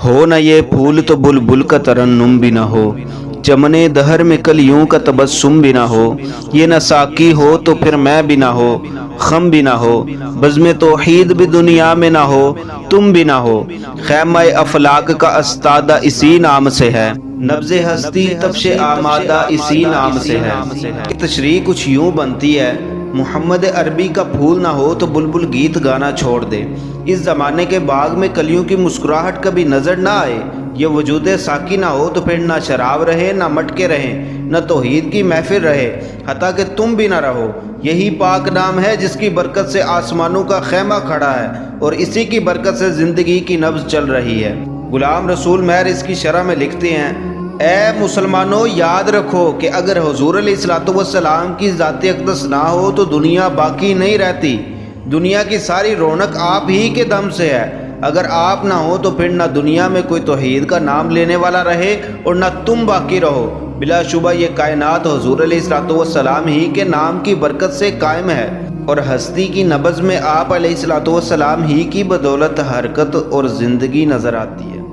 ہو نہ یہ پھول تو بلبل کا ترنم بھی نہ ہو، چمنے دہر میں کلیوں کا تبسم بھی نہ ہو، یہ نہ ساقی ہو تو پھر میں بھی نہ ہو، خم بھی نہ ہو، بزم توحید بھی دنیا میں نہ ہو، تم بھی نہ ہو، خیمہ افلاک کا استادہ اسی نام سے ہے، نبض ہستی تپش آمادہ اسی نام سے ہے۔ تشریح کچھ یوں بنتی ہے، محمد عربی کا پھول نہ ہو تو بلبل گیت گانا چھوڑ دے، اس زمانے کے باغ میں کلیوں کی مسکراہٹ کبھی نظر نہ آئے، یہ وجود ساقی نہ ہو تو پھر نہ شراب رہے، نہ مٹکے رہیں، نہ توحید کی محفل رہے، حتیٰ کہ تم بھی نہ رہو۔ یہی پاک نام ہے جس کی برکت سے آسمانوں کا خیمہ کھڑا ہے اور اسی کی برکت سے زندگی کی نبض چل رہی ہے۔ غلام رسول مہر اس کی شرح میں لکھتے ہیں، اے مسلمانوں یاد رکھو کہ اگر حضور علیہ الصلوۃ والسلام کی ذات اقدس نہ ہو تو دنیا باقی نہیں رہتی، دنیا کی ساری رونق آپ ہی کے دم سے ہے، اگر آپ نہ ہو تو پھر نہ دنیا میں کوئی توحید کا نام لینے والا رہے اور نہ تم باقی رہو۔ بلا شبہ یہ کائنات حضور علیہ الصلوۃ والسلام ہی کے نام کی برکت سے قائم ہے اور ہستی کی نبض میں آپ علیہ الصلوۃ والسلام ہی کی بدولت حرکت اور زندگی نظر آتی ہے۔